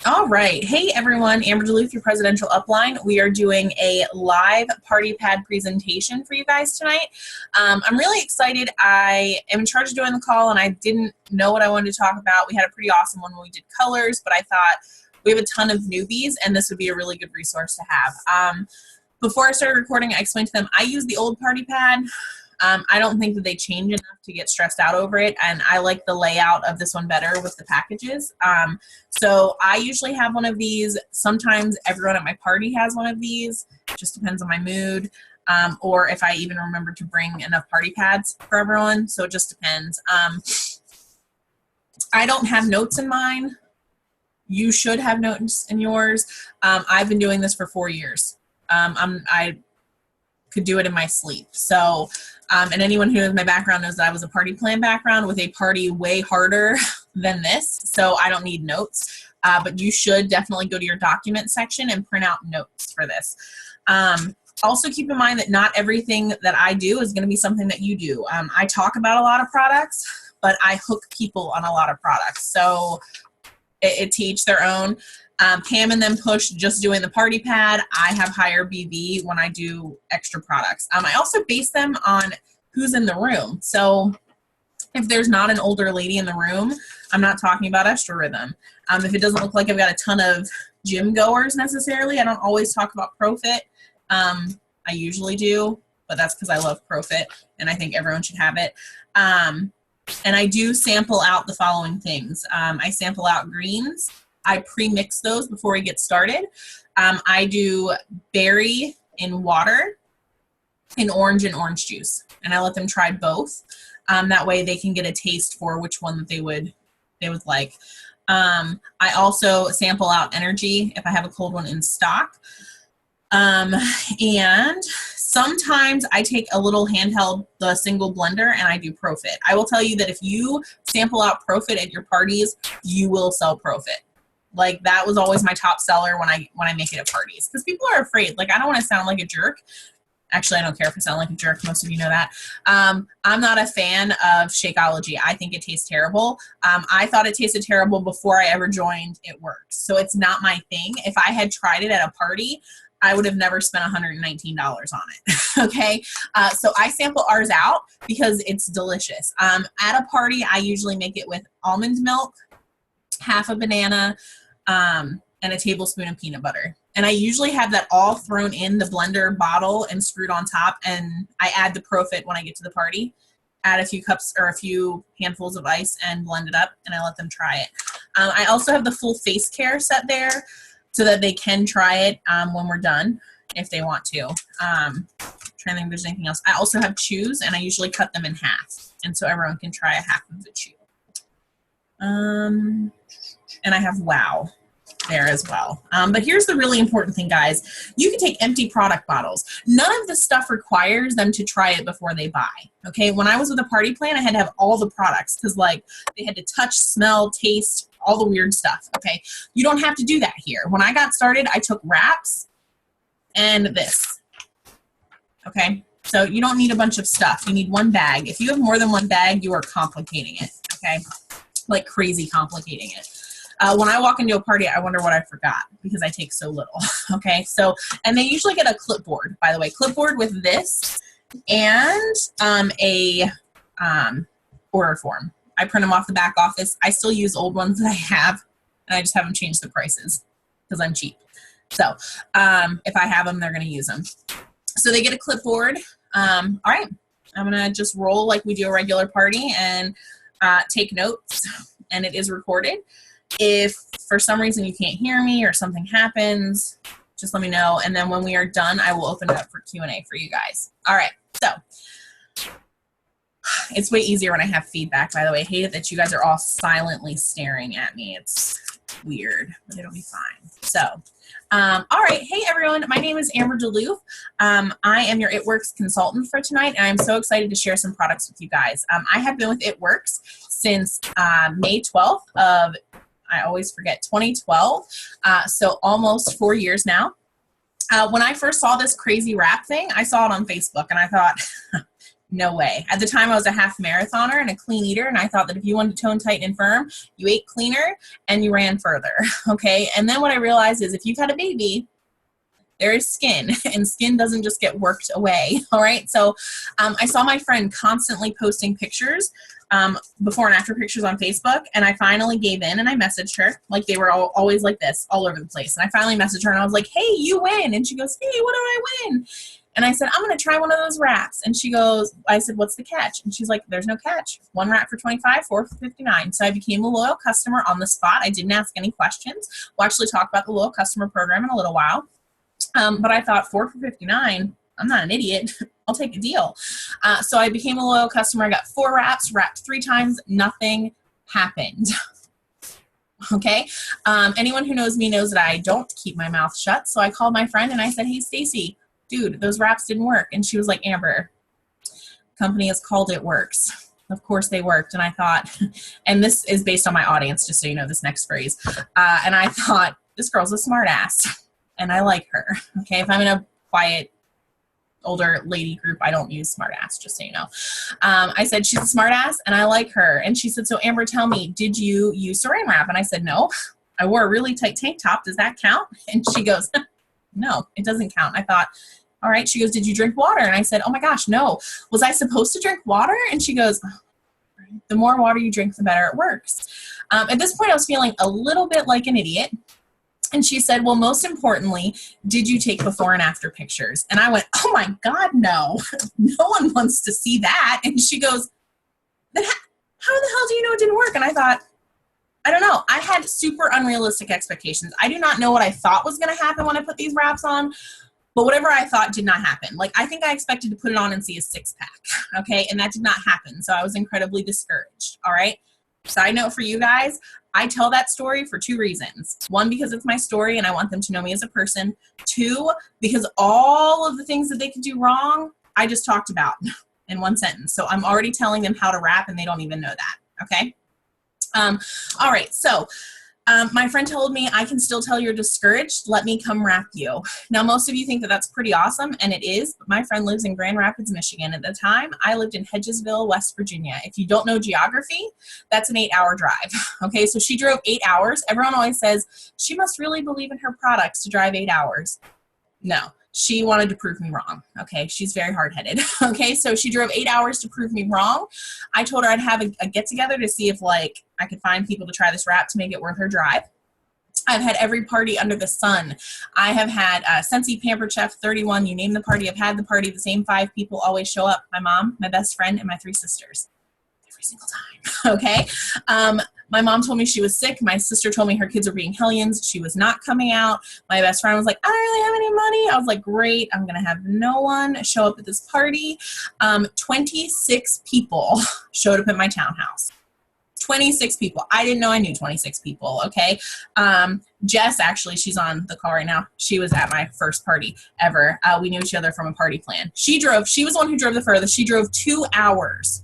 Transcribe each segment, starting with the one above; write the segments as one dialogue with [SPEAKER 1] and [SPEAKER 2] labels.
[SPEAKER 1] All right. Hey, everyone. Amber DeLoof, your presidential upline. We are doing a live party pad presentation for you guys tonight. I'm really excited. I am in charge of doing the call, and I didn't know what I wanted to talk about. We had a pretty awesome one when we did colors, but I thought we have a ton of newbies, and this would be a really good resource to have. Before I started recording, I explained to them I use the old party pad. I don't think that they change enough to get stressed out over it, and I like the layout of this one better with the packages. So I usually have one of these. Sometimes everyone at my party has one of these. It just depends on my mood, or if I even remember to bring enough party pads for everyone. So it just depends. I don't have notes in mine. You should have notes in yours. I've been doing this for 4 years. I could do it in my sleep. So, and anyone who knows my background knows that I was a party plan background with a party way harder than this. So I don't need notes, but you should definitely go to your document section and print out notes for this. Also keep in mind that not everything that I do is going to be something that you do. I talk about a lot of products, but I hook people on a lot of products. So it to each their own. Pam and them push just doing the party pad. I have higher BV when I do extra products. I also base them on who's in the room. So if there's not an older lady in the room, I'm not talking about Extra Rhythm. If it doesn't look like I've got a ton of gym goers necessarily, I don't always talk about Profit. I usually do, but that's because I love Profit and I think everyone should have it. And I do sample out the following things. I sample out greens. I pre-mix those before we get started. I do berry in water and orange juice, and I let them try both. That way they can get a taste for which one that they would like. I also sample out energy if I have a cold one in stock. And sometimes I take a little handheld, the single blender, and I do Profit. I will tell you that if you sample out Profit at your parties, you will sell Profit. Like that was always my top seller when I make it at parties, because people are afraid. Like I don't want to sound like a jerk. Actually, I don't care if I sound like a jerk. Most of you know that. I'm not a fan of Shakeology. I think it tastes terrible. I thought it tasted terrible before I ever joined It Works. So it's not my thing. If I had tried it at a party, I would have never spent $119 on it. Okay. So I sample ours out because it's delicious. At a party, I usually make it with almond milk, half a banana, and a tablespoon of peanut butter. And I usually have that all thrown in the blender bottle and screwed on top, and I add the Profit when I get to the party. Add a few cups or a few handfuls of ice and blend it up, and I let them try it. I also have the full face care set there so that they can try it when we're done if they want to. Trying to think if there's anything else. I also have chews, and I usually cut them in half, and so everyone can try a half of the chew. And I have Wow there as well. But here's the really important thing, guys. You can take empty product bottles. None of this stuff requires them to try it before they buy. Okay, when I was with a party plan, I had to have all the products because like they had to touch, smell, taste, all the weird stuff. Okay, you don't have to do that here. When I got started, I took wraps and this. Okay, so you don't need a bunch of stuff. You need one bag. If you have more than one bag, you are complicating it. Okay, like crazy complicating it. When I walk into a party, I wonder what I forgot because I take so little. Okay, so, and they usually get a clipboard, by the way, clipboard with this and a order form. I print them off the back office. I still use old ones that I have, and I just haven't changed the prices because I'm cheap. So if I have them, they're going to use them. So they get a clipboard. All right, I'm going to just roll like we do a regular party and take notes, and it is recorded. If for some reason you can't hear me or something happens, just let me know. And then when we are done, I will open it up for Q&A for you guys. All right. So it's way easier when I have feedback, by the way. I hate it that you guys are all silently staring at me. It's weird, but it'll be fine. So, all right. Hey, everyone. My name is Amber DeLoof. I am your It Works consultant for tonight, and I'm so excited to share some products with you guys. I have been with It Works since May 12th of I always forget, 2012, so almost 4 years now. When I first saw this crazy wrap thing, I saw it on Facebook, and I thought, No way. At the time, I was a half marathoner and a clean eater, and I thought that if you wanted to tone, tighten, and firm, you ate cleaner and you ran further, okay? And then what I realized is if you've had a baby, there is skin, and skin doesn't just get worked away, all right? So I saw my friend constantly posting pictures, before and after pictures on Facebook, and I finally gave in and I messaged her. Like, they were always like this, all over the place. And I finally messaged her and I was like, hey, you win. And she goes, hey, what did I win? And I said, I'm going to try one of those wraps. And she goes, I said, what's the catch? And she's like, there's no catch. One wrap for 25, four for 59. So I became a loyal customer on the spot. I didn't ask any questions. We'll actually talk about the loyal customer program in a little while. But I thought 4 for 59, I'm not an idiot. I'll take a deal. So I became a loyal customer. I got 4 wraps, wrapped 3 times. Nothing happened. Okay. Anyone who knows me knows that I don't keep my mouth shut. So I called my friend and I said, hey, Stacy, dude, those wraps didn't work. And she was like, Amber, company has called it works. Of course they worked. And I thought, and this is based on my audience, just so you know this next phrase. And I thought, this girl's a smart ass and I like her. Okay. If I'm in a quiet, older lady group, I don't use smart ass, just so you know. I said, she's a smart ass and I like her. And she said, so Amber, tell me, did you use saran wrap? And I said, no, I wore a really tight tank top. Does that count? And she goes, no, it doesn't count. I thought, all right. She goes, did you drink water? And I said, oh my gosh, no. Was I supposed to drink water? And she goes, the more water you drink, the better it works. At this point, I was feeling a little bit like an idiot. And she said, well, most importantly, did you take before and after pictures? And I went, oh my God, no. No one wants to see that. And she goes, then how the hell do you know it didn't work? And I thought, I don't know. I had super unrealistic expectations. I do not know what I thought was going to happen when I put these wraps on, but whatever I thought did not happen. Like, I think I expected to put it on and see a 6-pack, okay? And that did not happen. So I was incredibly discouraged, all right? Side note for you guys, I tell that story for 2 reasons. 1, because it's my story and I want them to know me as a person. 2, because all of the things that they could do wrong, I just talked about in 1 sentence. So I'm already telling them how to rap and they don't even know that, okay? All right, so my friend told me, I can still tell you're discouraged. Let me come wrap you. Now, most of you think that that's pretty awesome, and it is. But my friend lives in Grand Rapids, Michigan. At the time, I lived in Hedgesville, West Virginia. If you don't know geography, that's an 8-hour drive. Okay, so she drove 8 hours. Everyone always says, she must really believe in her products to drive 8 hours. No. She wanted to prove me wrong. Okay. She's very hard-headed. Okay. So she drove 8 hours to prove me wrong. I told her I'd have a get together to see if like I could find people to try this wrap to make it worth her drive. I've had every party under the sun. I have had Scentsy, Pampered Chef, 31, you name the party. I've had the party. The same 5 people always show up. My mom, my best friend, and my 3 sisters. Every single time. Okay. My mom told me she was sick. My sister told me her kids were being hellions. She was not coming out. My best friend was like, I don't really have any money. I was like, great. I'm going to have no one show up at this party. 26 people showed up at my townhouse. 26 people. I didn't know I knew 26 people. Okay. Jess, actually, she's on the call right now. She was at my first party ever. We knew each other from a party plan. She was the one who drove the furthest. She drove 2 hours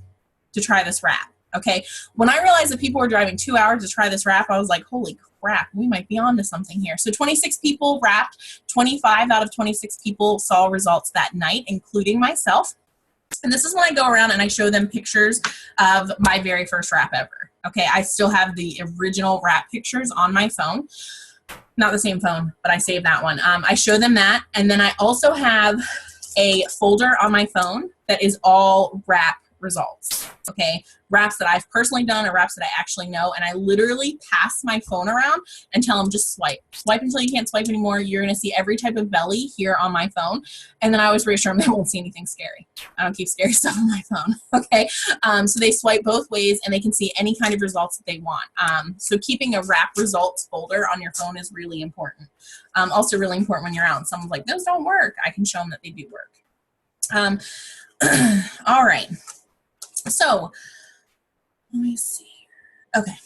[SPEAKER 1] to try this wrap. Okay. When I realized that people were driving 2 hours to try this wrap, I was like, holy crap, we might be on to something here. So 26 people wrapped. 25 out of 26 people saw results that night, including myself. And this is when I go around and I show them pictures of my very first wrap ever. Okay. I still have the original wrap pictures on my phone. Not the same phone, but I saved that one. I show them that. And then I also have a folder on my phone that is all wrap results. Okay. Wraps that I've personally done or wraps that I actually know. And I literally pass my phone around and tell them just swipe. Swipe until you can't swipe anymore. You're going to see every type of belly here on my phone. And then I always reassure them they won't see anything scary. I don't keep scary stuff on my phone. Okay. So they swipe both ways and they can see any kind of results that they want. So keeping a wrap results folder on your phone is really important. Also really important when you're out and someone's like, those don't work. I can show them that they do work. All right. So let me see. Okay.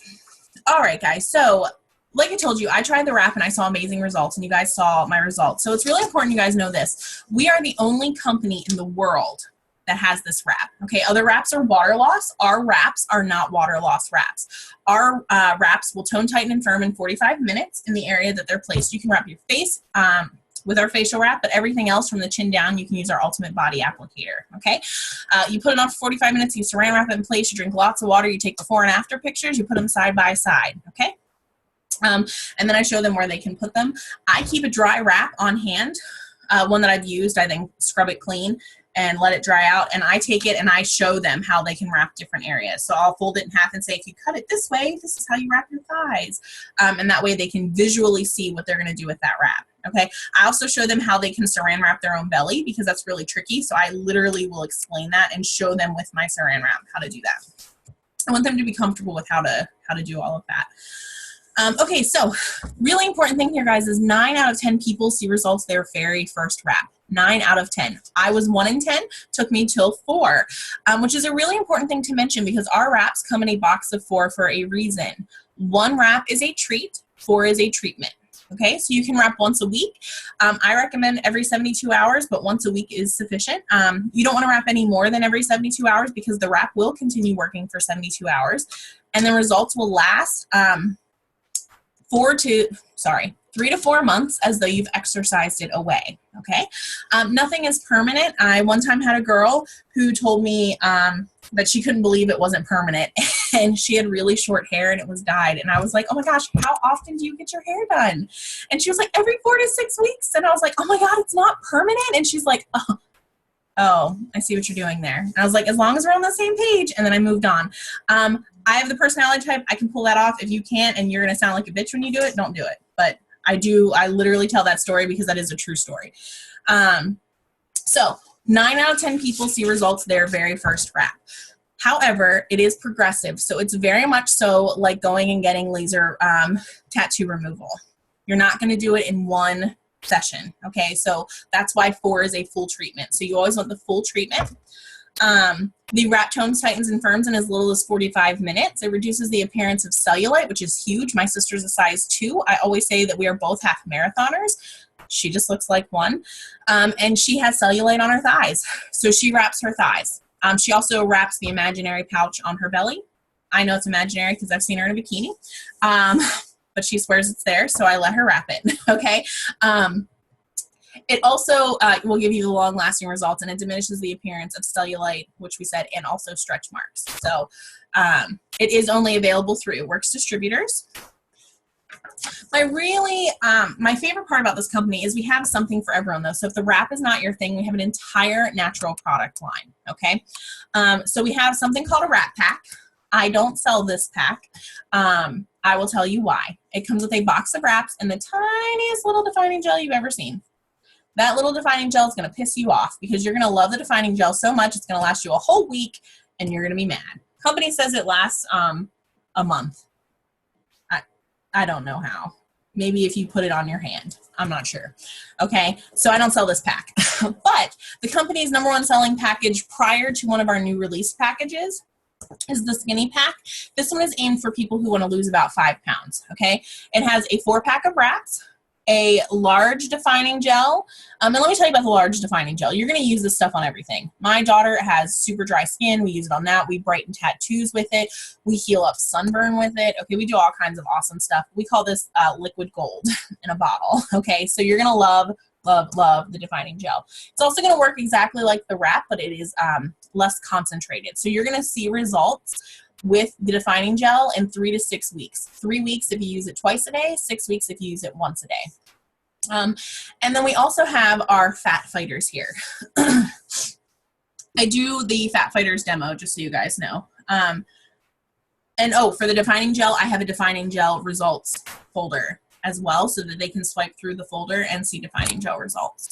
[SPEAKER 1] All right, guys. So like I told you, I tried the wrap and I saw amazing results and you guys saw my results. So it's really important you guys know this. We are the only company in the world that has this wrap. Okay. Other wraps are water loss. Our wraps are not water loss wraps. Our wraps will tone, tighten, and firm in 45 minutes in the area that they're placed. You can wrap your face, with our facial wrap, but everything else from the chin down, you can use our Ultimate Body Applicator, okay? You put it on for 45 minutes, you saran wrap it in place, you drink lots of water, you take before and after pictures, you put them side by side, okay? And then I show them where they can put them. I keep a dry wrap on hand, one that I've used. I then scrub it clean and let it dry out, and I take it and I show them how they can wrap different areas. So I'll fold it in half and say, if you cut it this way, this is how you wrap your thighs. And that way they can visually see what they're gonna do with that wrap, okay? I also show them how they can saran wrap their own belly, because that's really tricky. So I literally will explain that and show them with my saran wrap how to do that. I want them to be comfortable with how to do all of that. Okay, so really important thing here, guys, is 9 out of 10 people see results their very first wrap. 9 out of 10. I was 1 in 10, took me till 4, which is a really important thing to mention, because our wraps come in a box of 4 for a reason. 1 wrap is a treat, 4 is a treatment. Okay, so you can wrap once a week. I recommend every 72 hours, but once a week is sufficient. You don't want to wrap any more than every 72 hours, because the wrap will continue working for 72 hours, and the results will last 3 to 4 months, as though you've exercised it away, okay? Nothing is permanent. I one time had a girl who told me that she couldn't believe it wasn't permanent, and she had really short hair and it was dyed, and I was like, oh my gosh, how often do you get your hair done? And she was like, every 4 to 6 weeks, and I was like, oh my God, it's not permanent? And she's like, oh, I see what you're doing there. And I was like, as long as we're on the same page, and then I moved on. I have the personality type, I can pull that off. If you can't and you're gonna sound like a bitch when you do it, don't do it. But I literally tell that story because that is a true story. So 9 out of 10 people see results their very first wrap. However, it is progressive. So it's very much so like going and getting laser tattoo removal. You're not gonna do it in one session, okay? So that's why 4 is a full treatment. So you always want the full treatment. The wrap tones, tightens, and firms in as little as 45 minutes. It reduces the appearance of cellulite, which is huge. My sister's a size 2. I always say that we are both half marathoners. She just looks like one. And she has cellulite on her thighs. So she wraps her thighs. She also wraps the imaginary pouch on her belly. I know it's imaginary because I've seen her in a bikini. But she swears it's there, so I let her wrap it, okay? It also will give you the long-lasting results, and it diminishes the appearance of cellulite, which we said, and also stretch marks. So it is only available through Works distributors. My favorite part about this company is we have something for everyone, though. So if the wrap is not your thing, we have an entire natural product line, okay? So we have something called a wrap pack. I don't sell this pack. I will tell you why. It comes with a box of wraps and the tiniest little defining gel you've ever seen. That little defining gel is going to piss you off, because you're going to love the defining gel so much it's going to last you a whole week and you're going to be mad. Company says it lasts a month. I don't know how. Maybe if you put it on your hand. I'm not sure. Okay, so I don't sell this pack. But the company's #1 selling package prior to one of our new release packages is the skinny pack. This one is aimed for people who want to lose about 5 pounds, okay? It has a 4-pack of wraps, a large defining gel. And let me tell you about the large defining gel. You're going to use this stuff on everything. My daughter has super dry skin. We use it on that. We brighten tattoos with it. We heal up sunburn with it. Okay, we do all kinds of awesome stuff. We call this liquid gold in a bottle. Okay, so you're going to love the defining gel. It's also going to work exactly like the wrap, but it is less concentrated. So you're going to see results with the defining gel in 3 to 6 weeks. 3 weeks if you use it twice a day, 6 weeks if you use it once a day. And then we also have our fat fighters here. I do the fat fighters demo, just so you guys know. And for the defining gel, I have a defining gel results folder as well, so that they can swipe through the folder and see defining gel results.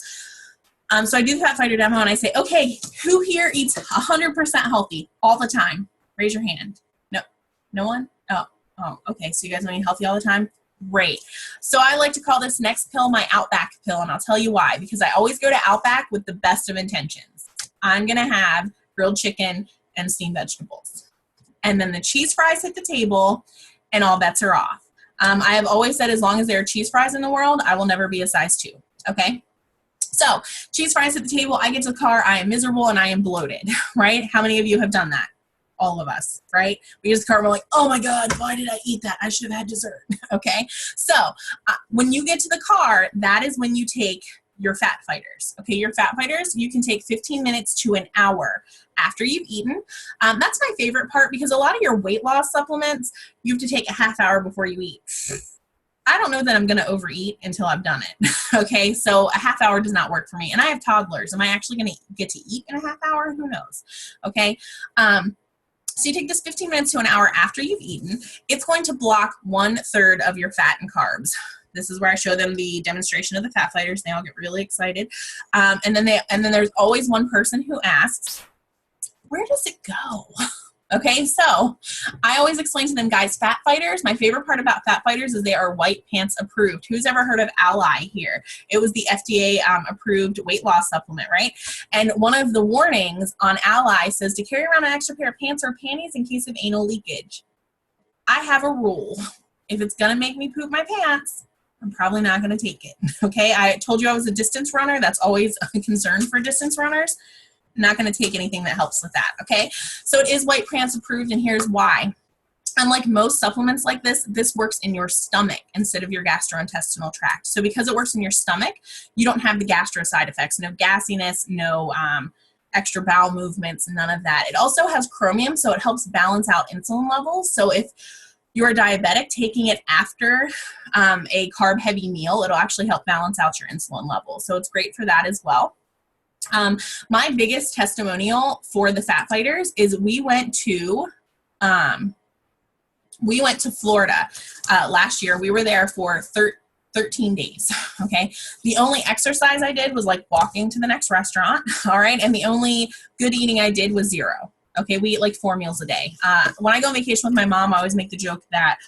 [SPEAKER 1] So I do the fat fighter demo and I say, okay, who here eats 100% healthy all the time? Raise your hand. No one? Oh, okay. So you guys want to eat healthy all the time? Great. So I like to call this next pill my Outback pill, and I'll tell you why. Because I always go to Outback with the best of intentions. I'm going to have grilled chicken and steamed vegetables. And then the cheese fries hit the table, and all bets are off. I have always said as long as there are cheese fries in the world, I will never be a size 2. Okay? So cheese fries at the table, I get to the car, I am miserable, and I am bloated, right? How many of you have done that? all of us, right? We just we're like, oh my God, why did I eat that? I should have had dessert. Okay. So when you get to the car, that is when you take your fat fighters. Okay. Your fat fighters, you can take 15 minutes to an hour after you've eaten. That's my favorite part because a lot of your weight loss supplements, you have to take a half hour before you eat. I don't know that I'm going to overeat until I've done it. Okay. So a half hour does not work for me. And I have toddlers. Am I actually going to get to eat in a half hour? Who knows? Okay. So you take this 15 minutes to an hour after you've eaten. It's going to block 1/3 of your fat and carbs. This is where I show them the demonstration of the fat fighters. They all get really excited. And then there's always one person who asks, where does it go? Okay, so I always explain to them, guys, fat fighters, my favorite part about fat fighters is they are white pants approved. Who's ever heard of Ally here? It was the FDA approved weight loss supplement, right? And one of the warnings on Ally says to carry around an extra pair of pants or panties in case of anal leakage. I have a rule. If it's going to make me poop my pants, I'm probably not going to take it. Okay, I told you I was a distance runner. That's always a concern for distance runners. Not going to take anything that helps with that. Okay, so it is white pants approved, and here's why. Unlike most supplements like this works in your stomach instead of your gastrointestinal tract. So because it works in your stomach, you don't have the gastro side effects, no gassiness, no extra bowel movements, none of that. It also has chromium, so it helps balance out insulin levels. So if you're a diabetic, taking it after a carb-heavy meal, it'll actually help balance out your insulin levels. So it's great for that as well. My biggest testimonial for the fat fighters is we went to Florida last year. We were there for 13 days. Okay. The only exercise I did was like walking to the next restaurant. All right. And the only good eating I did was 0. Okay. We eat like 4 meals a day. When I go on vacation with my mom, I always make the joke that,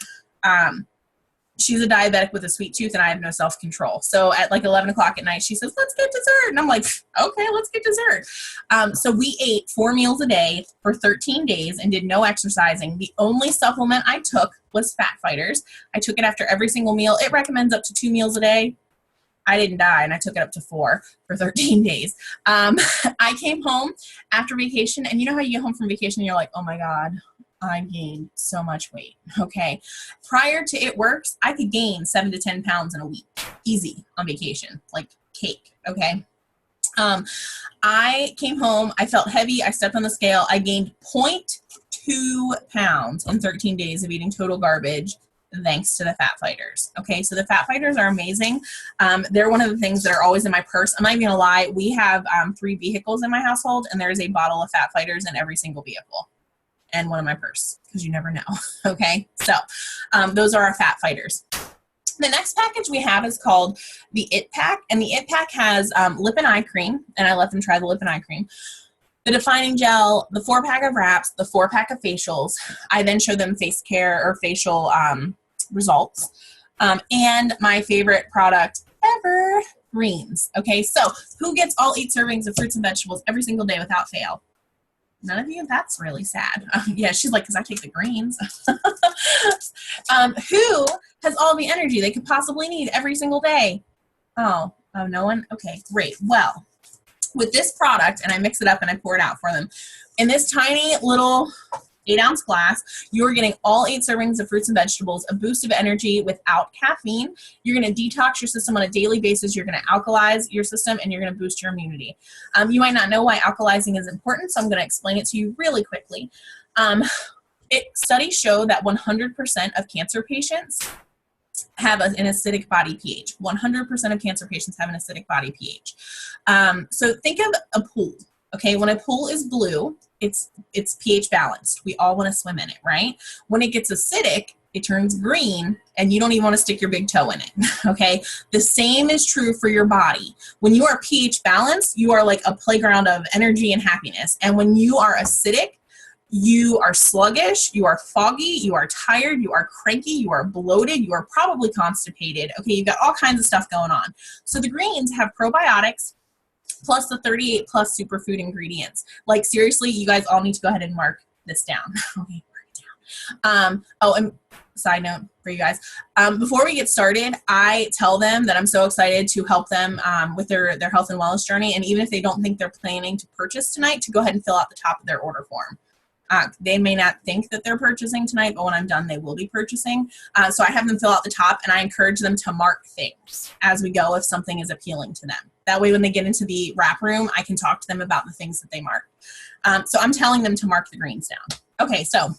[SPEAKER 1] she's a diabetic with a sweet tooth and I have no self-control. So at like 11 o'clock at night, she says, let's get dessert. And I'm like, okay, let's get dessert. So we ate 4 meals a day for 13 days and did no exercising. The only supplement I took was fat fighters. I took it after every single meal. It recommends up to 2 meals a day. I didn't die and I took it up to 4 for 13 days. I came home after vacation, and you know how you get home from vacation and you're like, oh my God, I gained so much weight. Okay. Prior to It Works, I could gain 7 to 10 pounds in a week. Easy on vacation, like cake. Okay. I came home, I felt heavy. I stepped on the scale. I gained 0.2 pounds in 13 days of eating total garbage, thanks to the fat fighters. Okay. So the fat fighters are amazing. They're one of the things that are always in my purse. I'm not even gonna lie. We have 3 vehicles in my household, and there is a bottle of fat fighters in every single vehicle. And one in my purse, because you never know. Okay, so those are our fat fighters. The next package we have is called the It Pack, and the It Pack has lip and eye cream, and I let them try the lip and eye cream, the defining gel, the 4-pack of wraps, the 4-pack of facials. I then show them face care or facial results, and my favorite product ever, greens. Okay, so who gets all 8 servings of fruits and vegetables every single day without fail? None of you? That's really sad. Yeah, she's like, because I take the greens. Who has all the energy they could possibly need every single day? Oh, no one? Okay, great. Well, with this product, and I mix it up and I pour it out for them, in this tiny little 8-ounce glass, you're getting all 8 servings of fruits and vegetables, a boost of energy without caffeine. You're going to detox your system on a daily basis. You're going to alkalize your system, and you're going to boost your immunity. You might not know why alkalizing is important, so I'm going to explain it to you really quickly. Studies show that 100% of cancer patients have an acidic body pH. 100% of cancer patients have an acidic body pH. So think of a pool. Okay, when a pool is blue, it's pH balanced. We all want to swim in it, right? When it gets acidic, it turns green, and you don't even want to stick your big toe in it. Okay, the same is true for your body. When you are pH balanced, you are like a playground of energy and happiness. And when you are acidic, you are sluggish, you are foggy, you are tired, you are cranky, you are bloated, you are probably constipated. Okay, you've got all kinds of stuff going on. So the greens have probiotics, plus the 38 plus superfood ingredients. Like seriously, you guys all need to go ahead and mark this down. Okay, mark it down. Oh, and side note for you guys, before we get started, I tell them that I'm so excited to help them with their health and wellness journey. And even if they don't think they're planning to purchase tonight, to go ahead and fill out the top of their order form. They may not think that they're purchasing tonight, but when I'm done, they will be purchasing. So I have them fill out the top, and I encourage them to mark things as we go if something is appealing to them. That way, when they get into the wrap room, I can talk to them about the things that they mark. So I'm telling them to mark the greens down. Okay, so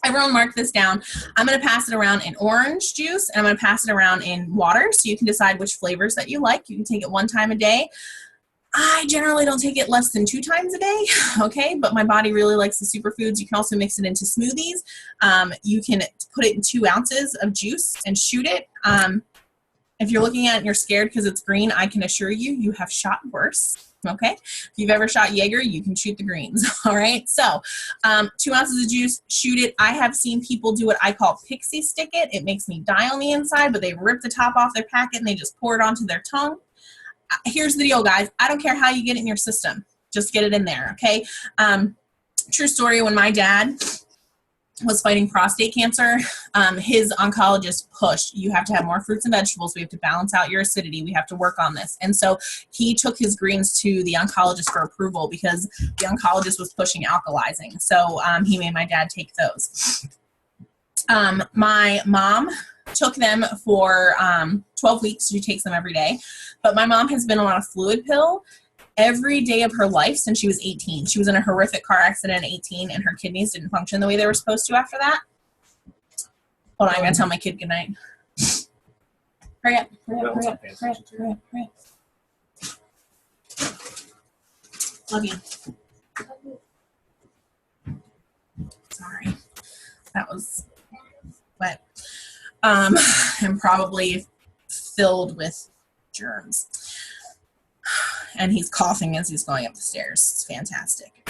[SPEAKER 1] everyone mark this down. I'm going to pass it around in orange juice, and I'm going to pass it around in water, so you can decide which flavors that you like. You can take it 1 time a day. I generally don't take it less than 2 times a day, okay? But my body really likes the superfoods. You can also mix it into smoothies. You can put it in 2 ounces of juice and shoot it. If you're looking at it and you're scared because it's green, I can assure you, you have shot worse, okay? If you've ever shot Jaeger, you can shoot the greens, all right? So 2 ounces of juice, shoot it. I have seen people do what I call pixie stick it. It makes me die on the inside, but they rip the top off their packet and they just pour it onto their tongue. Here's the deal, guys. I don't care how you get it in your system. Just get it in there, okay? True story, when my dad was fighting prostate cancer, his oncologist pushed, you have to have more fruits and vegetables. We have to balance out your acidity. We have to work on this. And so he took his greens to the oncologist for approval because the oncologist was pushing alkalizing. So he made my dad take those. My mom took them for 12 weeks. She takes them every day. But my mom has been on a fluid pill every day of her life since she was 18. She was in a horrific car accident at 18, and her kidneys didn't function the way they were supposed to after that. Hold on, I'm going to tell my kid goodnight. Hurry up, hurry up, hurry up, hurry up, hurry up, hurry up. Love you. Sorry. That was wet. And probably filled with germs. And he's coughing as he's going up the stairs. It's fantastic.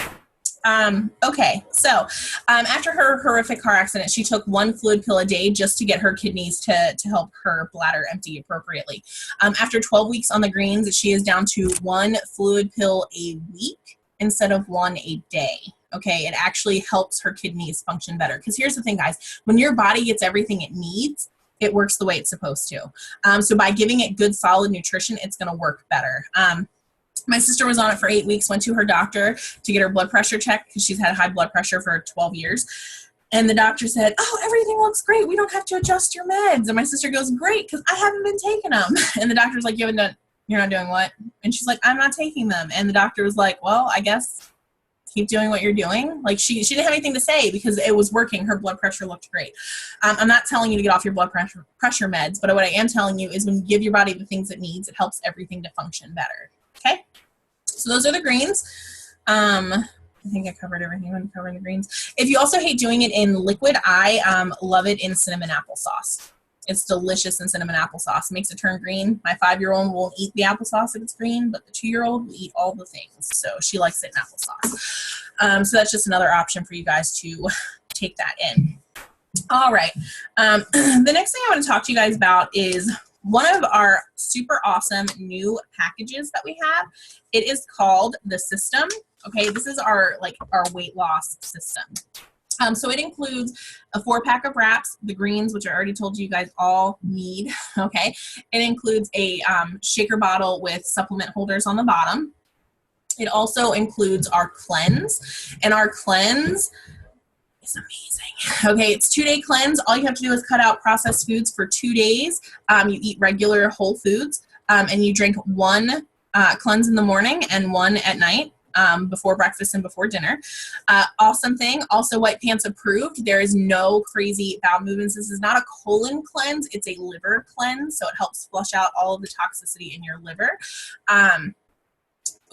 [SPEAKER 1] Okay, so after her horrific car accident, she took 1 fluid pill a day just to get her kidneys to help her bladder empty appropriately. After 12 weeks on the greens, she is down to 1 fluid pill a week instead of 1 a day. Okay, it actually helps her kidneys function better. Because here's the thing, guys. When your body gets everything it needs, it works the way it's supposed to. So by giving it good, solid nutrition, it's going to work better. My sister was on it for 8 weeks, went to her doctor to get her blood pressure checked because she's had high blood pressure for 12 years. And the doctor said, oh, everything looks great. We don't have to adjust your meds. And my sister goes, great, because I haven't been taking them. And the doctor's like, you're not doing what? And she's like, I'm not taking them. And the doctor was like, well, I guess keep doing what you're doing. Like she didn't have anything to say because it was working. Her blood pressure looked great. I'm not telling you to get off your blood pressure meds, but what I am telling you is when you give your body the things it needs, it helps everything to function better. Okay? So those are the greens. I think I covered everything. I'm covering the greens. If you also hate doing it in liquid, I love it in cinnamon applesauce. It's delicious in cinnamon applesauce. It makes it turn green. My 5-year-old won't eat the applesauce if it's green, but the 2-year-old will eat all the things. So she likes it in applesauce. So that's just another option for you guys to take that in. All right. The next thing I want to talk to you guys about is one of our super awesome new packages that we have. It is called the System. Okay, this is our weight loss system. So it includes a 4-pack of wraps, the greens, which I already told you guys all need, okay? It includes a shaker bottle with supplement holders on the bottom. It also includes our cleanse, and our cleanse is amazing. Okay, it's 2-day cleanse. All you have to do is cut out processed foods for 2 days. You eat regular whole foods, and you drink 1 cleanse in the morning and 1 at night. Before breakfast and before dinner. Awesome thing. Also white pants approved. There is no crazy bowel movements. This is not a colon cleanse. It's a liver cleanse. So it helps flush out all of the toxicity in your liver.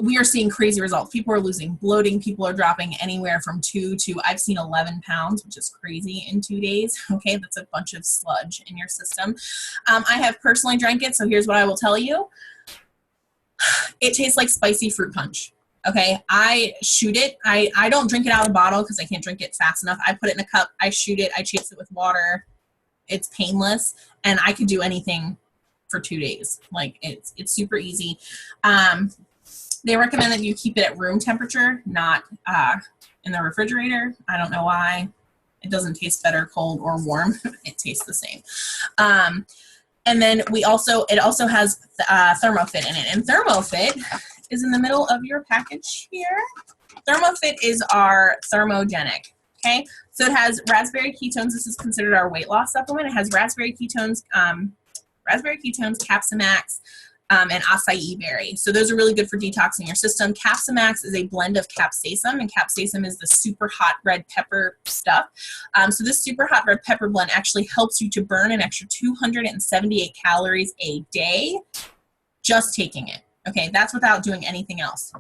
[SPEAKER 1] We are seeing crazy results. People are losing bloating. People are dropping anywhere from 2 to, I've seen 11 pounds, which is crazy in 2 days. Okay. That's a bunch of sludge in your system. I have personally drank it. So here's what I will tell you. It tastes like spicy fruit punch. Okay, I shoot it. I don't drink it out of the bottle because I can't drink it fast enough. I put it in a cup, I shoot it, I chase it with water. It's painless, and I could do anything for 2 days. Like, it's super easy. They recommend that you keep it at room temperature, not in the refrigerator. I don't know why. It doesn't taste better cold or warm. It tastes the same. And then it also has ThermoFit in it, and ThermoFit is in the middle of your package here. ThermoFit is our thermogenic. Okay, so it has raspberry ketones. This is considered our weight loss supplement. It has raspberry ketones, Capsimax, and acai berry. So those are really good for detoxing your system. Capsimax is a blend of capsaicin, and capsaicin is the super hot red pepper stuff. So this super hot red pepper blend actually helps you to burn an extra 278 calories a day just taking it. Okay, that's without doing anything else.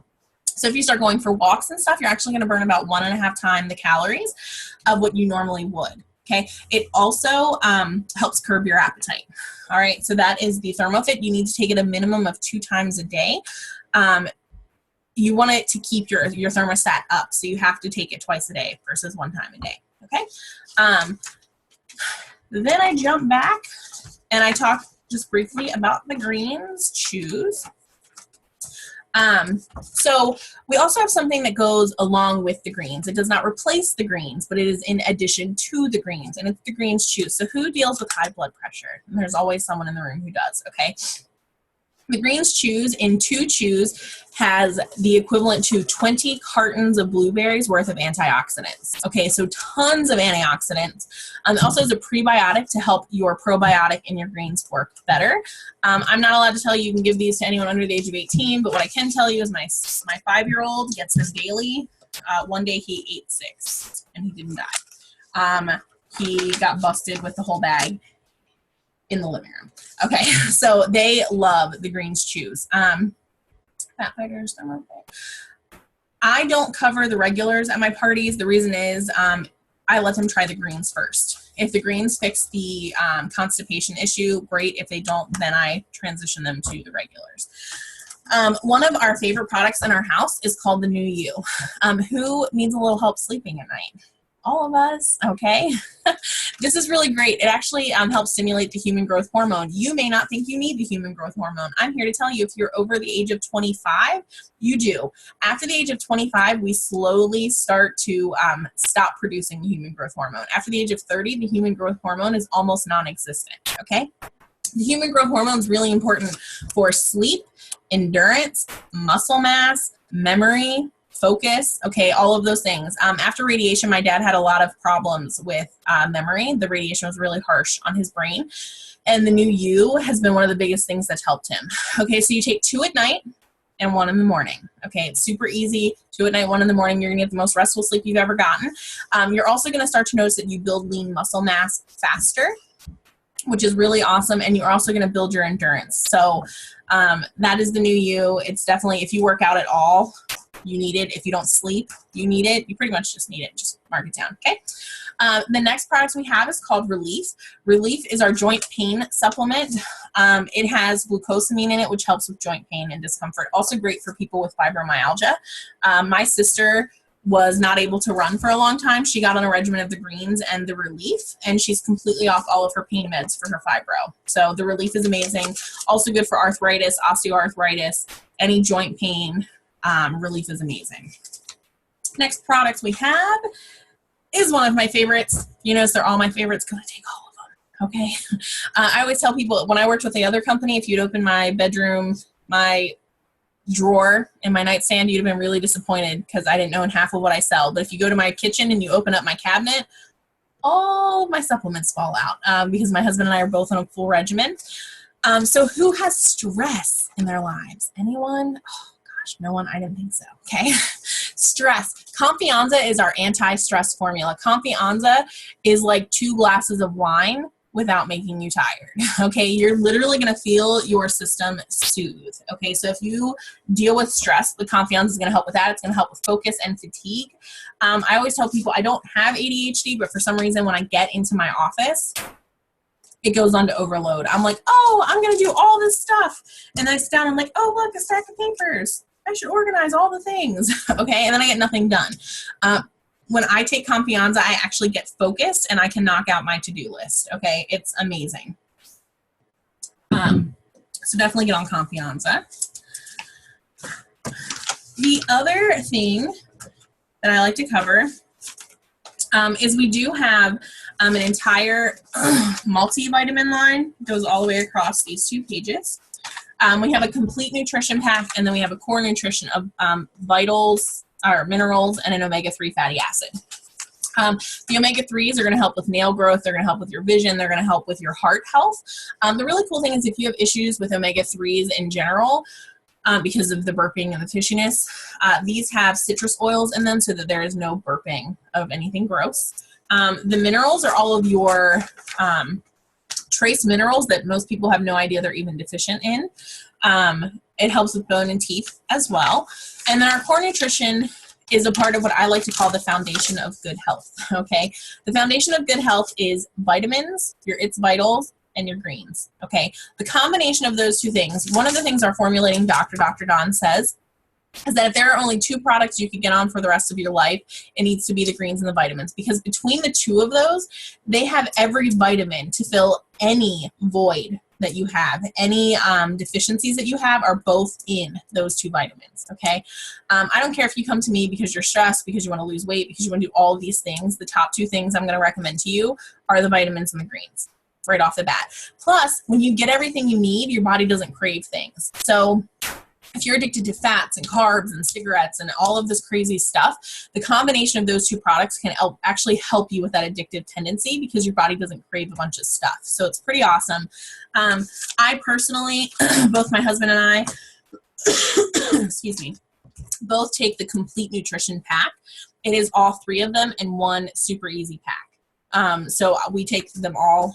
[SPEAKER 1] So if you start going for walks and stuff, you're actually going to burn about 1.5 times the calories of what you normally would. Okay, it also helps curb your appetite. All right, so that is the ThermoFit. You need to take it a minimum of 2 times a day. You want it to keep your thermostat up, so you have to take it twice a day versus 1 time a day. Okay, then I jump back and I talk just briefly about the greens chews. So we also have something that goes along with the greens. It does not replace the greens, but it is in addition to the greens, and it's the greens chews. So who deals with high blood pressure? And there's always someone in the room who does, okay? The greens chews in 2 chews has the equivalent to 20 cartons of blueberries worth of antioxidants. Okay, so tons of antioxidants. It also has a prebiotic to help your probiotic in your greens work better. I'm not allowed to tell you you can give these to anyone under the age of 18, but what I can tell you is my 5-year-old gets this daily. One day he ate 6 and he didn't die. He got busted with the whole bag in the living room. Okay, so they love the greens chews. Fat fighters, I don't cover the regulars at my parties. The reason is I let them try the greens first. If the greens fix the constipation issue, great. If they don't, then I transition them to the regulars. One of our favorite products in our house is called the New You. Who needs a little help sleeping at night? All of us, okay? This is really great. It actually helps stimulate the human growth hormone. You may not think you need the human growth hormone. I'm here to tell you if you're over the age of 25, you do. After the age of 25, we slowly start to stop producing the human growth hormone. After the age of 30, the human growth hormone is almost non-existent, okay? The human growth hormone is really important for sleep, endurance, muscle mass, memory, focus, okay, all of those things. After radiation, my dad had a lot of problems with memory. The radiation was really harsh on his brain. And the New You has been one of the biggest things that's helped him. Okay, so you take 2 at night and 1 in the morning. Okay, it's super easy. 2 at night, 1 in the morning. You're gonna get the most restful sleep you've ever gotten. You're also gonna start to notice that you build lean muscle mass faster, which is really awesome. And you're also gonna build your endurance. So that is the New You. It's definitely, if you work out at all, you need it. If you don't sleep, you need it. You pretty much just need it. Just mark it down, okay? The next product we have is called Relief. Relief is our joint pain supplement. It has glucosamine in it, which helps with joint pain and discomfort. Also great for people with fibromyalgia. My sister was not able to run for a long time. She got on a regimen of the greens and the Relief, and she's completely off all of her pain meds for her fibro. So the Relief is amazing. Also good for arthritis, osteoarthritis, any joint pain. Relief is amazing. Next product we have is one of my favorites. You notice they're all my favorites because I take all of them, okay? I always tell people when I worked with the other company, if you'd open my bedroom, my drawer in my nightstand, you'd have been really disappointed because I didn't know in half of what I sell. But if you go to my kitchen and you open up my cabinet, all of my supplements fall out because my husband and I are both on a full regimen. So who has stress in their lives? Anyone? Oh, no one, I didn't think so, okay? Stress. Confianza is our anti-stress formula. Confianza is like 2 glasses of wine without making you tired, okay? You're literally gonna feel your system soothe, okay? So if you deal with stress, the Confianza is gonna help with that. It's gonna help with focus and fatigue. I always tell people I don't have ADHD, but for some reason when I get into my office, it goes on to overload. I'm like, oh, I'm gonna do all this stuff. And then I sit down, I'm like, oh, look, a stack of papers. I should organize all the things, okay? And then I get nothing done. When I take Confianza, I actually get focused and I can knock out my to-do list, okay? It's amazing. So definitely get on Confianza. The other thing that I like to cover is we do have an entire multivitamin line. It goes all the way across these 2 pages. We have a complete nutrition pack, and then we have a core nutrition of vitals, or minerals, and an omega-3 fatty acid. The omega-3s are going to help with nail growth. They're going to help with your vision. They're going to help with your heart health. The really cool thing is if you have issues with omega-3s in general, because of the burping and the tissueness, these have citrus oils in them so that there is no burping of anything gross. The minerals are all of your trace minerals that most people have no idea they're even deficient in. It helps with bone and teeth as well. And then our core nutrition is a part of what I like to call the foundation of good health, okay? The foundation of good health is vitamins, your It's Vitals, and your greens, okay? The combination of those two things, one of the things our formulating doctor, Dr. Don, says is that if there are only 2 products you could get on for the rest of your life, it needs to be the greens and the vitamins, because between the 2 of those, they have every vitamin to fill any void that you have. Any deficiencies that you have are both in those 2 vitamins, okay? I don't care if you come to me because you're stressed, because you want to lose weight, because you want to do all of these things. The top 2 things I'm going to recommend to you are the vitamins and the greens right off the bat. Plus, when you get everything you need, your body doesn't crave things. So if you're addicted to fats and carbs and cigarettes and all of this crazy stuff, the combination of those 2 products can actually help you with that addictive tendency, because your body doesn't crave a bunch of stuff. So it's pretty awesome. I personally, both my husband and I, excuse me, both take the complete nutrition pack. It is all 3 of them in one super easy pack. So we take them all.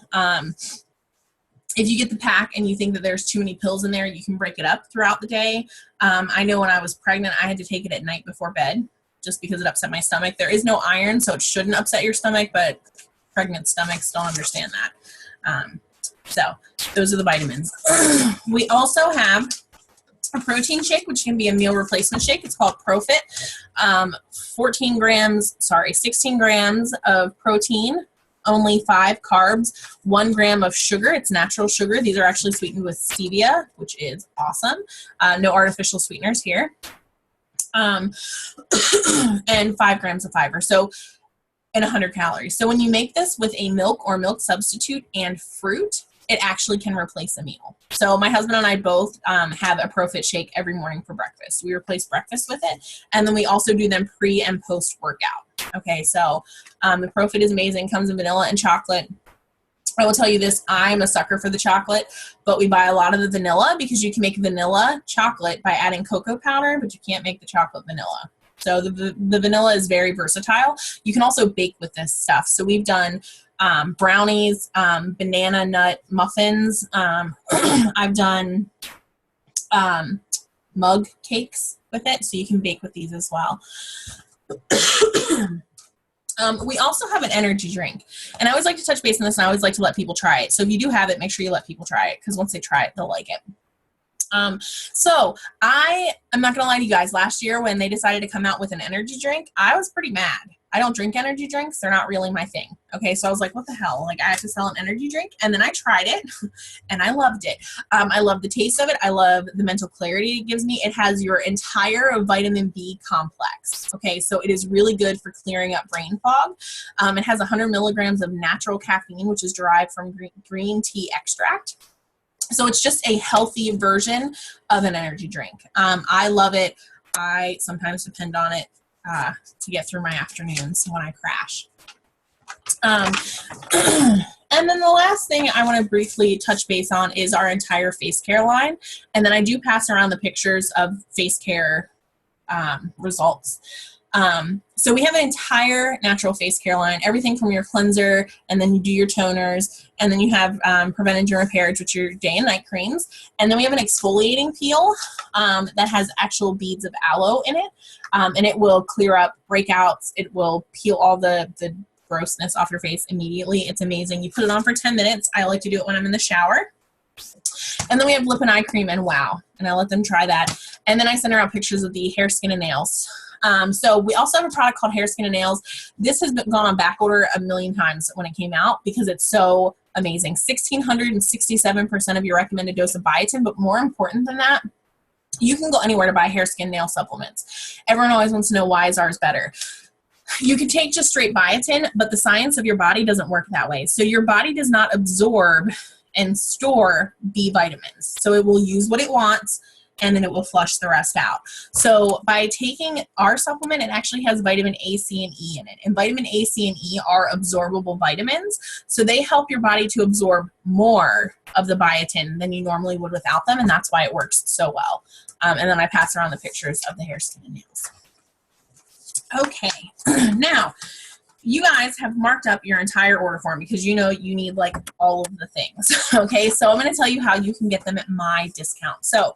[SPEAKER 1] If you get the pack and you think that there's too many pills in there, you can break it up throughout the day. I know when I was pregnant, I had to take it at night before bed just because it upset my stomach. There is no iron, so it shouldn't upset your stomach, but pregnant stomachs don't understand that. So those are the vitamins. We also have a protein shake, which can be a meal replacement shake. It's called Profit. 16 grams of protein, only 5 carbs, 1 gram of sugar. It's natural sugar. These are actually sweetened with stevia, which is awesome. No artificial sweeteners here. And 5 grams of fiber. So, and 100 calories. So when you make this with a milk or milk substitute and fruit, it actually can replace a meal. So my husband and I both have a Profit shake every morning for breakfast. We replace breakfast with it, and then we also do them pre and post workout. Okay, so the Profit is amazing. Comes in vanilla and chocolate. I will tell you this, I'm a sucker for the chocolate, but we buy a lot of the vanilla because you can make vanilla chocolate by adding cocoa powder, but you can't make the chocolate vanilla. So the vanilla is very versatile. You can also bake with this stuff. So we've done brownies, banana nut muffins. I've done mug cakes with it, so you can bake with these as well. We also have an energy drink, and I always like to touch base on this, and I always like to let people try it. So if you do have it, make sure you let people try it, because once they try it, they'll like it. So I'm not gonna lie to you guys, last year when they decided to come out with an energy drink, I was pretty mad. I don't drink energy drinks. They're not really my thing. Okay. So I was like, what the hell? Like, I have to sell an energy drink. And then I tried it and I loved it. I love the taste of it. I love the mental clarity it gives me. It has your entire vitamin B complex. Okay. So it is really good for clearing up brain fog. It has 100 milligrams of natural caffeine, which is derived from green tea extract. So it's just a healthy version of an energy drink. I love it. I sometimes depend on it to get through my afternoons when I crash. And then the last thing I want to briefly touch base on is our entire face care line. And then I do pass around the pictures of face care results. So we have an entire natural face care line, everything from your cleanser, and then you do your toners, and then you have prevented germ repairs, which are your day and night creams. And then we have an exfoliating peel that has actual beads of aloe in it, and it will clear up breakouts. It will peel all the grossness off your face immediately. It's amazing. You put it on for 10 minutes. I like to do it when I'm in the shower. And then we have lip and eye cream and wow, and I let them try that. And then I send around pictures of the hair, skin, and nails. So we also have a product called Hair, Skin, and Nails. This has gone on back order a million times when it came out because it's so amazing. 1,667% of your recommended dose of biotin, but more important than that, you can go anywhere to buy hair, skin, nail supplements. Everyone always wants to know why is ours better. You can take just straight biotin, but the science of your body doesn't work that way. So your body does not absorb and store B vitamins. So it will use what it wants, and it will peel all the breakouts. It will peel all the and then it will flush the rest out. So by taking our supplement, it actually has vitamin A, C, and E in it. And vitamin A, C, and E are absorbable vitamins. So they help your body to absorb more of the biotin than you normally would without them. And that's why it works so well. And then I pass around the pictures of the hair, skin, and nails. Okay, now you guys have marked up your entire order form because you know you need like all of the things. Okay, so I'm going to tell you how you can get them at my discount. So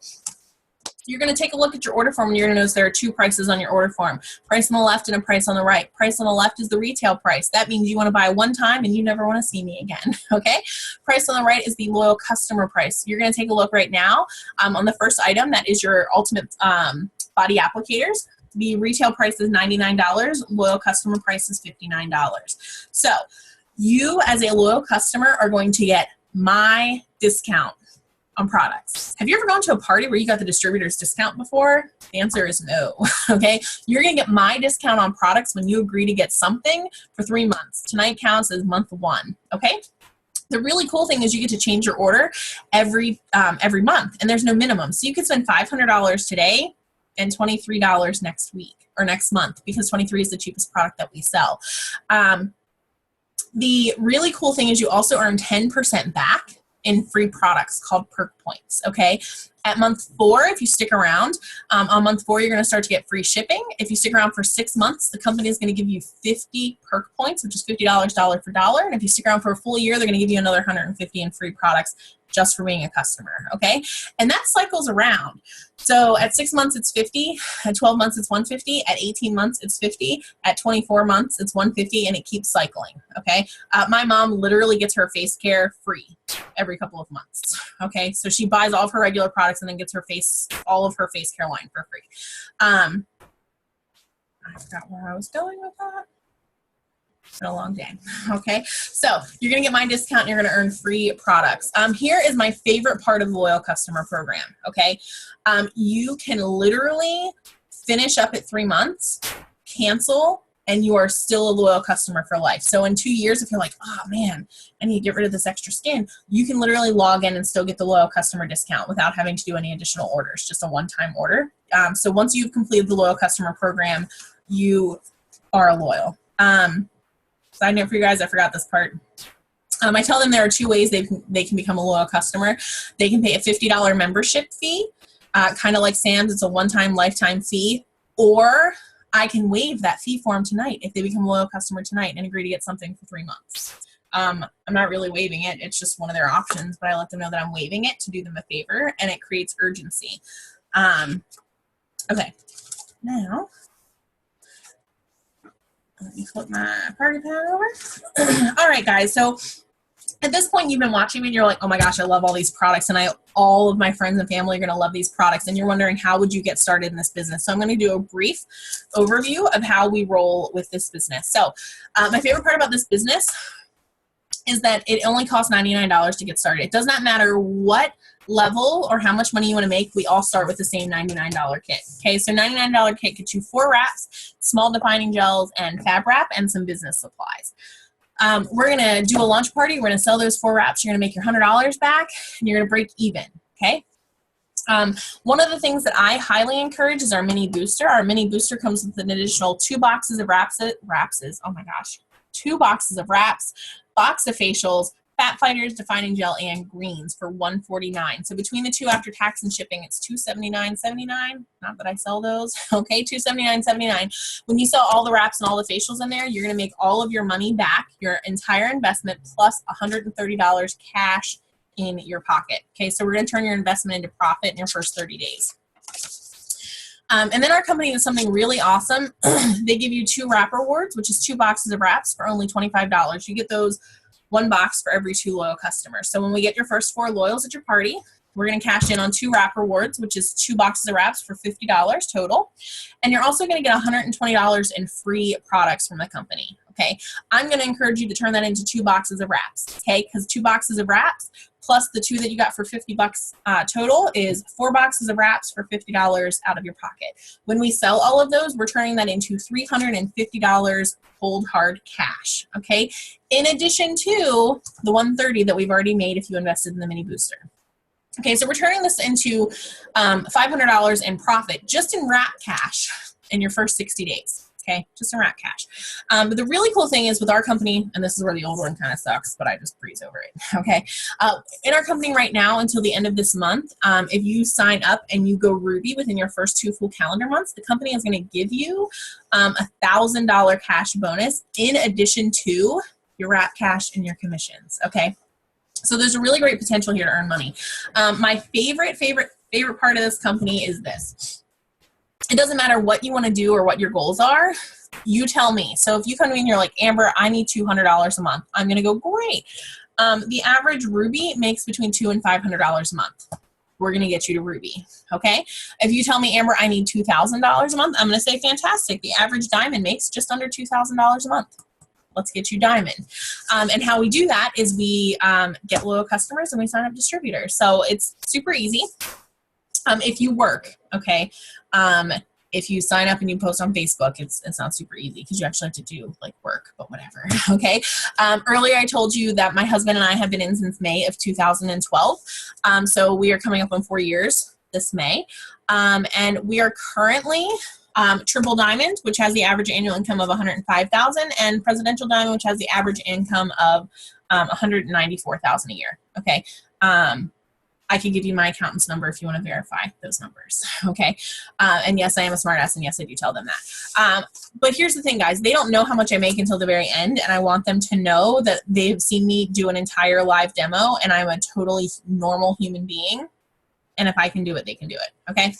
[SPEAKER 1] you're going to take a look at your order form and you're going to notice there are two prices on your order form. Price on the left and a price on the right. Price on the left is the retail price. That means you want to buy one time and you never want to see me again. Okay? Price on the right is the loyal customer price. You're going to take a look right now on the first item. That is your ultimate body applicators. The retail price is $99. Loyal customer price is $59. So you as a loyal customer are going to get my discount on products. Have you ever gone to a party where you got the distributor's discount before? The answer is no. Okay? You're going to get my discount on products when you agree to get something for 3 months. Tonight counts as month 1. Okay? The really cool thing is you get to change your order every month, and there's no minimum. So you could spend $500 today and $23 next week or next month because 23 is the cheapest product that we sell. The really cool thing is you also earn 10% back in free products called perk points. Okay. At month 4, if you stick around, on month 4, you're going to start to get free shipping. If you stick around for 6 months, the company is going to give you 50 perk points, which is $50 dollar for dollar. And if you stick around for a full year, they're going to give you another 150 in free products just for being a customer. Okay. And that cycles around. So at 6 months, it's 50. At 12 months, it's 150. At 18 months, it's 50. At 24 months, it's 150, and it keeps cycling. Okay. My mom literally gets her face care free every couple of months. Okay. So she buys all of her regular products and then gets all of her face care line for free. I forgot where I was going with that. It's been a long day. Okay. So you're going to get my discount and you're going to earn free products. Here is my favorite part of the loyal customer program. Okay. You can literally finish up at 3 months, cancel, and you are still a loyal customer for life. So in 2 years, if you're like, oh man, I need to get rid of this extra skin, you can literally log in and still get the loyal customer discount without having to do any additional orders, just a one-time order. So once you've completed the loyal customer program, you are loyal. Side note for you guys, I forgot this part. I tell them there are 2 ways they can become a loyal customer. They can pay a $50 membership fee, kind of like Sam's. It's a one-time lifetime fee. Or I can waive that fee for them tonight if they become a loyal customer tonight and agree to get something for 3 months. I'm not really waiving it. It's just one of their options, but I let them know that I'm waiving it to do them a favor, and it creates urgency. Okay. Now, let me flip my party pad over. All right, guys. So at this point, you've been watching me and you're like, oh my gosh, I love all these products. And all of my friends and family are going to love these products. And you're wondering, how would you get started in this business? So I'm going to do a brief overview of how we roll with this business. So my favorite part about this business is that it only costs $99 to get started. It does not matter what level or how much money you want to make. We all start with the same $99 kit. Okay, so $99 kit gets you 4 wraps, small defining gels, and fab wrap, and some business supplies. We're going to do a launch party. We're going to sell those 4 wraps. You're going to make your $100 back, and you're going to break even. Okay. One of the things that I highly encourage is our mini booster. Our mini booster comes with an additional 2 boxes of wraps. Oh my gosh. 2 boxes of wraps, box of facials, fat fighters, defining gel, and greens for $149. So between the two, after tax and shipping, it's $279.79. Not that I sell those. Okay, $279.79. When you sell all the wraps and all the facials in there, you're going to make all of your money back, your entire investment, plus $130 cash in your pocket. Okay, so we're going to turn your investment into profit in your first 30 days. And then our company does something really awesome. They give you 2 wrap rewards, which is 2 boxes of wraps for only $25. You get those 1 box for every 2 loyal customers. So when we get your first 4 loyals at your party, we're going to cash in on 2 wrap rewards, which is 2 boxes of wraps for $50 total. And you're also going to get $120 in free products from the company. Okay, I'm going to encourage you to turn that into 2 boxes of wraps. Okay, because 2 boxes of wraps plus the 2 that you got for $50 total is 4 boxes of wraps for $50 out of your pocket. When we sell all of those, we're turning that into $350 cold hard cash. Okay, in addition to the $130 that we've already made if you invested in the mini booster. Okay, so we're turning this into $500 in profit just in wrap cash in your first 60 days. Okay, just in wrap cash. But the really cool thing is with our company, and this is where the old one kind of sucks, but I just breeze over it. Okay, in our company right now until the end of this month, if you sign up and you go Ruby within your first 2 full calendar months, the company is going to give you $1,000 cash bonus in addition to your wrap cash and your commissions. Okay. So there's a really great potential here to earn money. My favorite part of this company is this. It doesn't matter what you want to do or what your goals are. You tell me. So if you come to me and you're like, Amber, I need $200 a month. I'm going to go, great. The average Ruby makes between $200 and $500 a month. We're going to get you to Ruby. Okay. If you tell me, Amber, I need $2,000 a month, I'm going to say, fantastic. The average diamond makes just under $2,000 a month. Let's get you diamond. And how we do that is we get loyal customers and we sign up distributors. So it's super easy. If you work, okay, if you sign up and you post on Facebook, it's not super easy because you actually have to do like work, but whatever, okay? Earlier I told you that my husband and I have been in since May of 2012. So we are coming up on 4 years this May. And we are currently triple diamond, which has the average annual income of $105,000, and presidential diamond, which has the average income of $194,000 a year. Okay. I can give you my accountant's number if you want to verify those numbers. Okay. And yes, I am a smartass, and yes, I do tell them that. But here's the thing, guys. They don't know how much I make until the very end, and I want them to know that they've seen me do an entire live demo, and I'm a totally normal human being. And if I can do it, they can do it. Okay.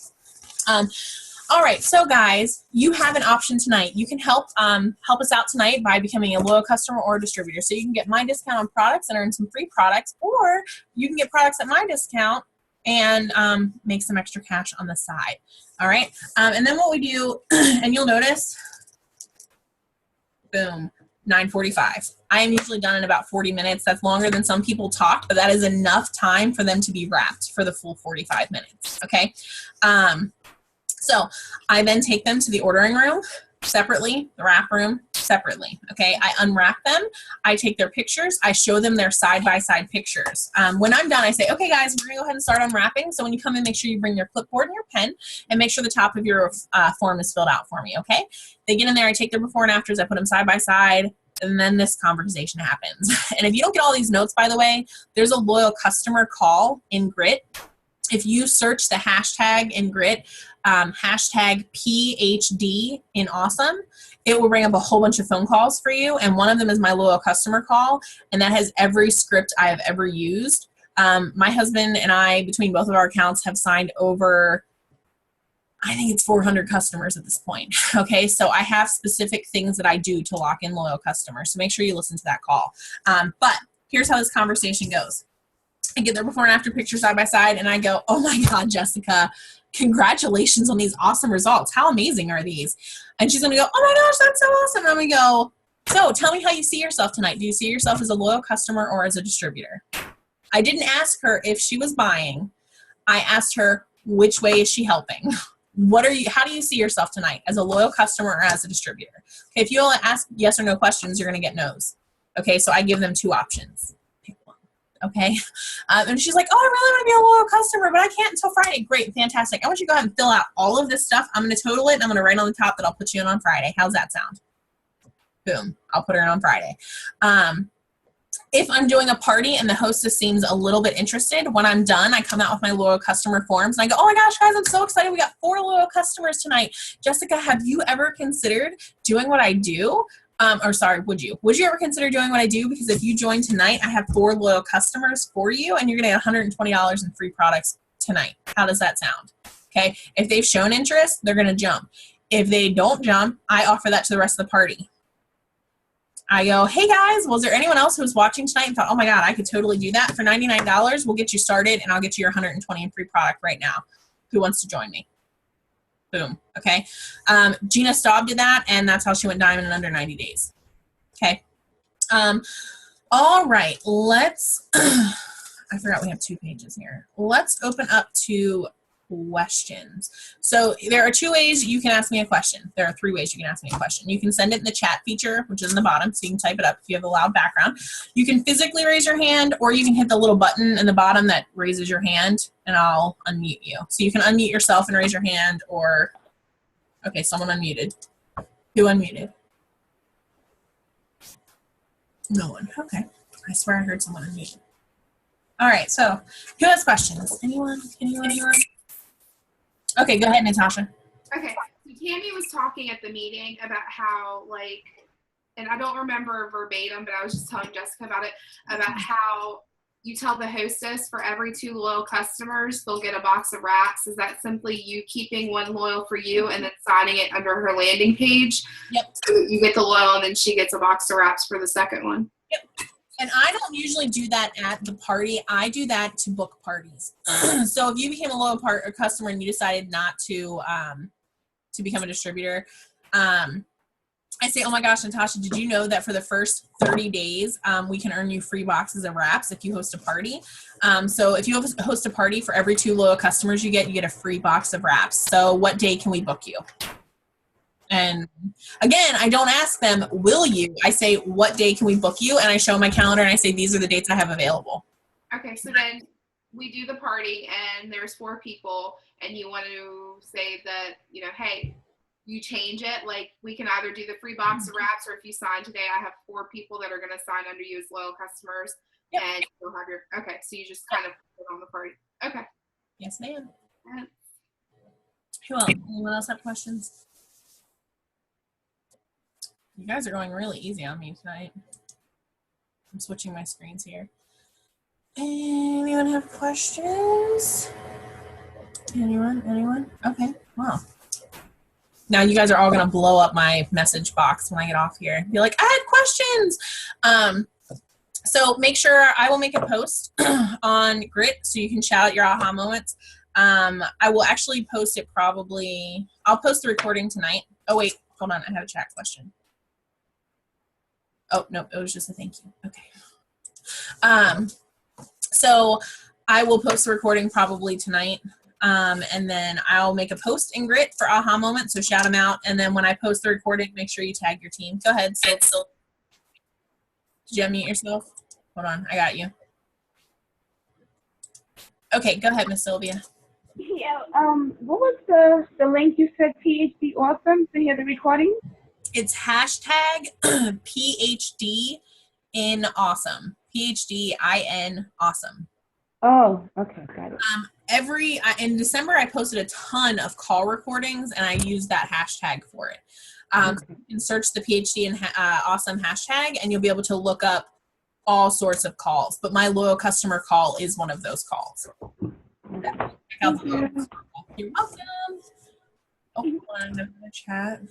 [SPEAKER 1] All right, so guys, you have an option tonight. You can help us out tonight by becoming a loyal customer or a distributor. So you can get my discount on products and earn some free products, or you can get products at my discount and make some extra cash on the side. All right, and then what we do, and you'll notice, boom, 9:45. I am usually done in about 40 minutes. That's longer than some people talk, but that is enough time for them to be wrapped for the full 45 minutes. Okay. So I then take them to the ordering room separately, the wrap room separately. Okay, I unwrap them. I take their pictures. I show them their side-by-side pictures. When I'm done, I say, okay, guys, we're gonna go ahead and start unwrapping. So when you come in, make sure you bring your clipboard and your pen, and make sure the top of your form is filled out for me. Okay, they get in there. I take their before and afters. I put them side by side. And then this conversation happens. And if you don't get all these notes, by the way, there's a loyal customer call in G.R.I.T. If you search the hashtag in G.R.I.T, hashtag PHD in awesome, it will bring up a whole bunch of phone calls for you. And one of them is my loyal customer call. And that has every script I have ever used. My husband and I, between both of our accounts, have signed over, I think it's 400 customers at this point. Okay, so I have specific things that I do to lock in loyal customers. So make sure you listen to that call. But here's how this conversation goes. I get their before and after pictures side by side, and I go, oh my God, Jessica, congratulations on these awesome results. How amazing are these? And she's going to go, oh my gosh, that's so awesome. And I'm going to go, so tell me how you see yourself tonight. Do you see yourself as a loyal customer or as a distributor? I didn't ask her if she was buying. I asked her, which way is she helping? How do you see yourself tonight, as a loyal customer or as a distributor? Okay, if you only ask yes or no questions, you're going to get no's. Okay, so I give them 2 options. Okay. And she's like, oh, I really want to be a loyal customer, but I can't until Friday. Great. Fantastic. I want you to go ahead and fill out all of this stuff. I'm going to total it, and I'm going to write on the top that I'll put you in on Friday. How's that sound? Boom. I'll put her in on Friday. If I'm doing a party and the hostess seems a little bit interested, when I'm done, I come out with my loyal customer forms and I go, oh my gosh, guys, I'm so excited. We got 4 loyal customers tonight. Jessica, have you ever considered doing what I do? Would you ever consider doing what I do? Because if you join tonight, I have 4 loyal customers for you, and you're going to get $120 in free products tonight. How does that sound? Okay. If they've shown interest, they're going to jump. If they don't jump, I offer that to the rest of the party. I go, hey guys, was there anyone else who was watching tonight and thought, oh my God, I could totally do that? For $99, we'll get you started, and I'll get you your $120 in free product right now. Who wants to join me? Boom. Okay. Gina Staub did that, and that's how she went diamond in under 90 days. Okay. All right. Let's, I forgot we have 2 pages here. Let's open up to questions. So there are 2 ways you can ask me a question. There are 3 ways you can ask me a question. You can send it in the chat feature, which is in the bottom, so you can type it up if you have a loud background. You can physically raise your hand, or you can hit the little button in the bottom that raises your hand, and I'll unmute you. So you can unmute yourself and raise your hand, or, okay, someone unmuted. Who unmuted? No one. Okay. I swear I heard someone unmute. All right, so who has questions? Anyone? Anyone? Okay, go ahead, Natasha.
[SPEAKER 2] Okay, so Tammy was talking at the meeting about how, like, and I don't remember verbatim, but I was just telling Jessica about it, about how you tell the hostess for every 2 loyal customers, they'll get a box of wraps. Is that simply you keeping 1 loyal for you and then signing it under her landing page?
[SPEAKER 1] Yep.
[SPEAKER 2] So you get the loyal and then she gets a box of wraps for the second one?
[SPEAKER 1] Yep. And I don't usually do that at the party. I do that to book parties. So if you became a loyal customer and you decided not to become a distributor, I say, oh my gosh, Natasha, did you know that for the first 30 days, we can earn you free boxes of wraps if you host a party? So if you host a party, for every 2 loyal customers you get a free box of wraps. So what day can we book you? And again, I don't ask them, will you? I say, what day can we book you? And I show my calendar and I say, these are the dates I have available.
[SPEAKER 2] Okay, so then we do the party and there's 4 people and you want to say that, you know, hey, you change it. Like, we can either do the free box of wraps, or if you sign today, I have 4 people that are going to sign under you as loyal customers. Yep. And you'll have your, okay, so you just kind of put it on the party. Okay.
[SPEAKER 1] Yes, ma'am.
[SPEAKER 2] Yeah.
[SPEAKER 1] Who else? Anyone else have questions? You guys are going really easy on me tonight. I'm switching my screens here. Anyone have questions? Anyone? Okay, wow. Now you guys are all gonna blow up my message box when I get off here. Be like, I had questions. So make sure I will make a post on G.R.I.T so you can shout out your aha moments. I will actually post it probably, I'll post the recording tonight. Oh wait, hold on, I have a chat question. Oh, no, it was just a thank you. Okay. So I will post the recording probably tonight. And then I'll make a post in G.R.I.T for aha moments, so shout them out. And then when I post the recording, make sure you tag your team. Go ahead, Sil. Did you unmute yourself? Hold on, I got you. Okay, go ahead, Miss Sylvia.
[SPEAKER 3] Yeah, what was the link you said, PhD Awesome, to hear the recording?
[SPEAKER 1] It's hashtag PhD in awesome. PhD-IN awesome.
[SPEAKER 3] Oh, okay, got it.
[SPEAKER 1] In December, I posted a ton of call recordings, and I used that hashtag for it. So you can search the PhD and awesome hashtag, and you'll be able to look up all sorts of calls. But my loyal customer call is one of those calls.
[SPEAKER 3] Okay.
[SPEAKER 1] You're welcome. Oh, hold on, I'm gonna chat.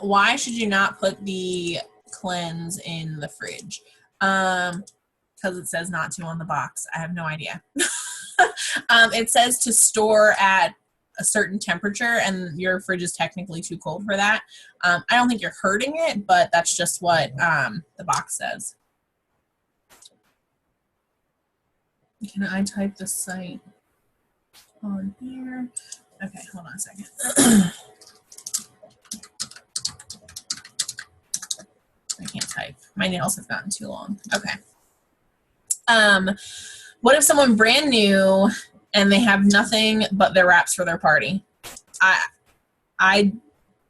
[SPEAKER 1] Why should you not put the cleanse in the fridge? Because it says not to on the box. I have no idea. It says to store at a certain temperature, and your fridge is technically too cold for that. I don't think you're hurting it, but that's just what the box says. Can I type the site on here? Okay, hold on a second. I can't type. My nails have gotten too long. Okay. What if someone brand new and they have nothing but their wraps for their party?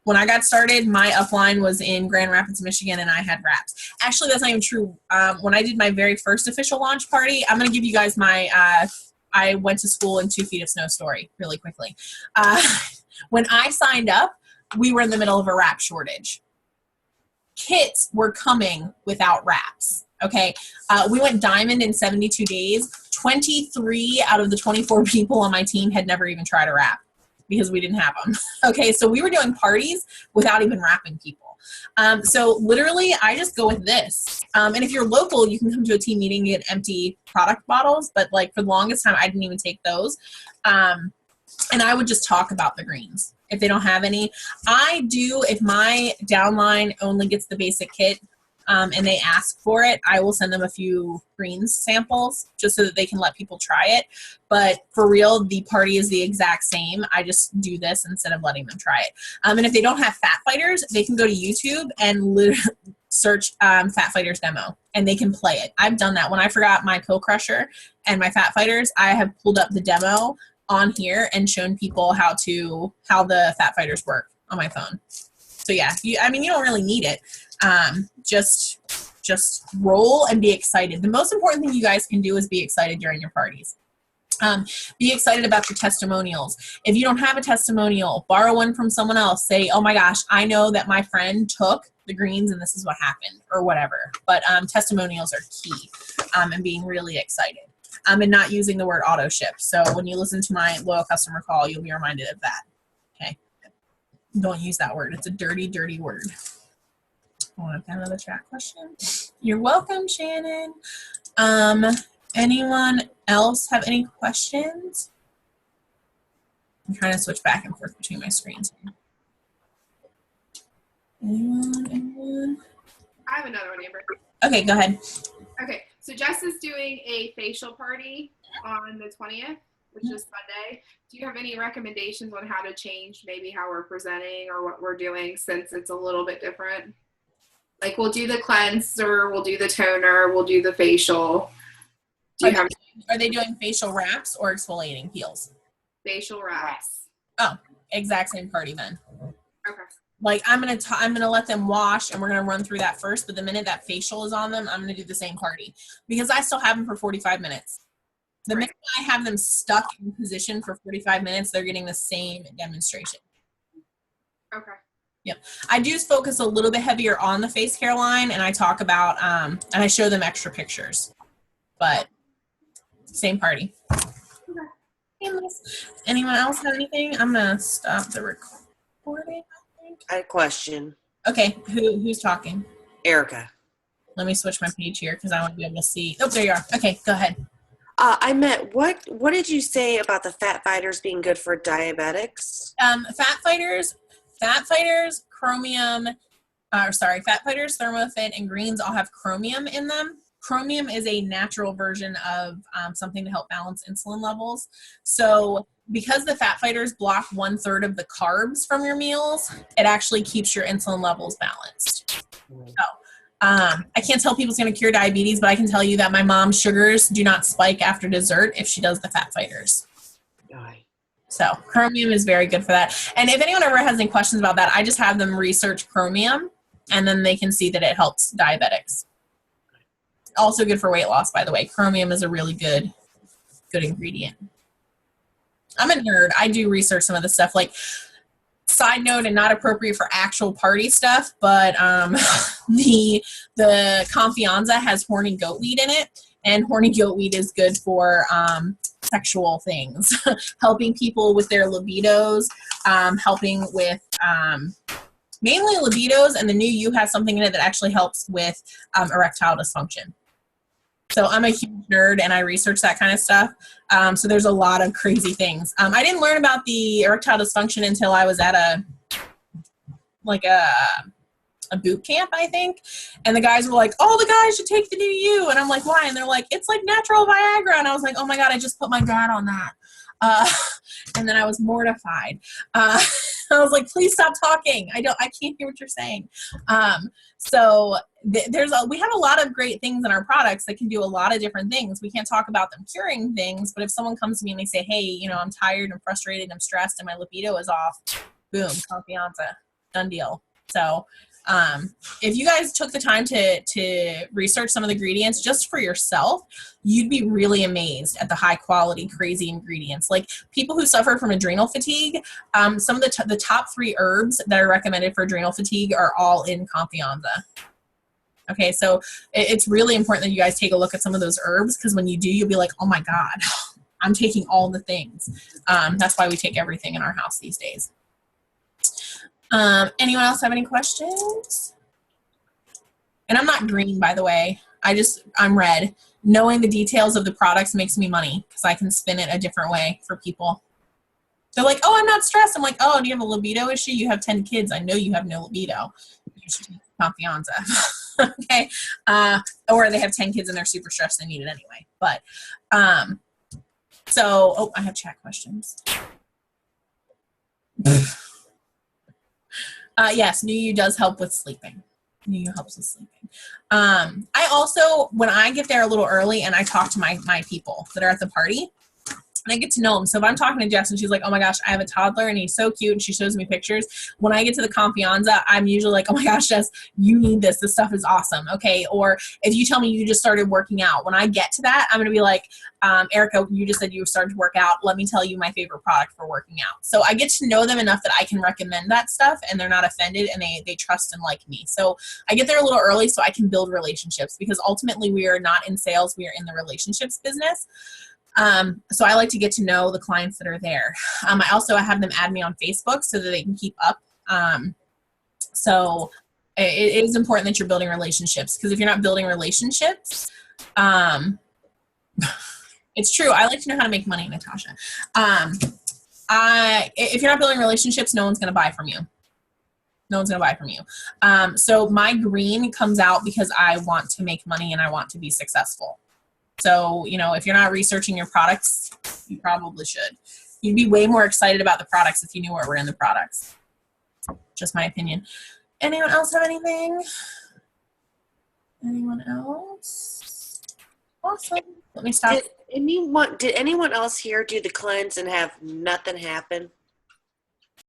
[SPEAKER 1] When I got started, my upline was in Grand Rapids, Michigan, and I had wraps. Actually, that's not even true. When I did my very first official launch party, I'm going to give you guys my, I went to school in 2 feet of snow story really quickly. When I signed up, we were in the middle of a wrap shortage. Kits were coming without wraps. Okay, we went diamond in 72 days. 23 out of the 24 people on my team had never even tried a wrap because we didn't have them. Okay, so we were doing parties without even wrapping people. So literally, I just go with this. And if you're local, you can come to a team meeting and get empty product bottles. But like for the longest time, I didn't even take those. And I would just talk about the greens if they don't have any. I do, if my downline only gets the basic kit, and they ask for it, I will send them a few greens samples just so that they can let people try it. But for real, the party is the exact same. I just do this instead of letting them try it. And if they don't have Fat Fighters, they can go to YouTube and literally search Fat Fighters demo, and they can play it. I've done that. When I forgot my pill crusher and my Fat Fighters, I have pulled up the demo on here and shown people how the Fat Fighters work on my phone. So yeah, you don't really need it. Just roll and be excited. The most important thing you guys can do is be excited during your parties. Be excited about your testimonials. If you don't have a testimonial, borrow one from someone else. Say, oh my gosh, I know that my friend took the greens and this is what happened, or whatever. But testimonials are key, and being really excited. And not using the word auto ship. So when you listen to my loyal customer call, you'll be reminded of that. Okay. Don't use that word. It's a dirty, dirty word. Oh, I've got another chat question. You're welcome, Shannon. Anyone else have any questions? I'm trying to switch back and forth between my screens. Anyone?
[SPEAKER 2] I have another one, Amber.
[SPEAKER 1] Okay, go ahead.
[SPEAKER 2] Okay, so Jess is doing a facial party on the 20th, which is Sunday. Do you have any recommendations on how to change maybe how we're presenting or what we're doing, since it's a little bit different? Like, we'll do the cleanser, we'll do the toner, we'll do the facial.
[SPEAKER 1] Are they doing facial wraps or exfoliating peels?
[SPEAKER 2] Facial wraps.
[SPEAKER 1] Oh, exact same party then.
[SPEAKER 2] Okay.
[SPEAKER 1] Like, I'm gonna let them wash, and we're gonna run through that first. But the minute that facial is on them, I'm gonna do the same party, because I still have them for 45 minutes. The minute I have them stuck in position for 45 minutes, they're getting the same demonstration.
[SPEAKER 2] Okay.
[SPEAKER 1] Yep. I do focus a little bit heavier on the face care line, and I talk about and I show them extra pictures, but same party. Okay. Anyone else have anything? I'm gonna stop the recording.
[SPEAKER 4] I had a question.
[SPEAKER 1] Okay, who's talking?
[SPEAKER 4] Erica.
[SPEAKER 1] Let me switch my page here because I want to be able to see. Oh, there you are. Okay, go ahead.
[SPEAKER 4] I meant, what did you say about the Fat Fighters being good for diabetics?
[SPEAKER 1] Fat Fighters, chromium, Fat Fighters, Thermofit, and greens all have chromium in them. Chromium is a natural version of something to help balance insulin levels. So because the Fat Fighters block 1/3 of the carbs from your meals, it actually keeps your insulin levels balanced. So I can't tell people it's going to cure diabetes, but I can tell you that my mom's sugars do not spike after dessert if she does the Fat Fighters. So chromium is very good for that. And if anyone ever has any questions about that, I just have them research chromium, and then they can see that it helps diabetics. Also good for weight loss, by the way. Chromium is a really good ingredient. I'm a nerd. I do research some of the stuff. Like, side note, and not appropriate for actual party stuff, but the Confianza has horny goatweed in it, and horny goatweed is good for sexual things, helping people with their libidos, helping with mainly libidos, and the new You has something in it that actually helps with erectile dysfunction. So I'm a huge nerd, and I research that kind of stuff. So there's a lot of crazy things. I didn't learn about the erectile dysfunction until I was at a boot camp, I think. And the guys were like, oh, the guys should take the new You. And I'm like, why? And they're like, it's like natural Viagra. And I was like, oh my God, I just put my dad on that. And then I was mortified. I was like, please stop talking. I can't hear what you're saying. So we have a lot of great things in our products that can do a lot of different things. We can't talk about them curing things, but if someone comes to me and they say, hey, I'm tired, I'm frustrated, I'm stressed, and my libido is off, boom, Confianza, done deal. So if you guys took the time to research some of the ingredients just for yourself, you'd be really amazed at the high quality, crazy ingredients. Like, people who suffer from adrenal fatigue, some of the top 3 herbs that are recommended for adrenal fatigue are all in Confianza. Okay, so it's really important that you guys take a look at some of those herbs, because when you do, you'll be like, oh my God, I'm taking all the things. That's why we take everything in our house these days. Anyone else have any questions? And I'm not green, by the way. I'm red. Knowing the details of the products makes me money, because I can spin it a different way for people. They're like, oh, I'm not stressed. I'm like, oh, do you have a libido issue? You have 10 kids. I know you have no libido. You should take Confianza. Okay. Or they have 10 kids and they're super stressed, they need it anyway. But, so, I have chat questions. Yes, New You does help with sleeping. New You helps with sleeping. I also, when I get there a little early and I talk to my people that are at the party, and I get to know them. So if I'm talking to Jess and she's like, oh my gosh, I have a toddler and he's so cute, and she shows me pictures, when I get to the Confianza, I'm usually like, oh my gosh, Jess, you need this. This stuff is awesome. Okay. Or if you tell me you just started working out, when I get to that, I'm going to be like, Erica, you just said you started to work out. Let me tell you my favorite product for working out. So I get to know them enough that I can recommend that stuff and they're not offended and they trust and like me. So I get there a little early so I can build relationships, because ultimately we are not in sales. We are in the relationships business. So I like to get to know the clients that are there. I also have them add me on Facebook so that they can keep up. So it is important that you're building relationships, because if you're not building relationships, it's true. I like to know how to make money, Natasha. If you're not building relationships, no one's going to buy from you. No one's going to buy from you. So my green comes out because I want to make money and I want to be successful. So, if you're not researching your products, you probably should. You'd be way more excited about the products if you knew what were in the products. Just my opinion. Anyone else have anything? Anyone else? Awesome. Let me stop.
[SPEAKER 4] Did anyone else here do the cleanse and have nothing happen?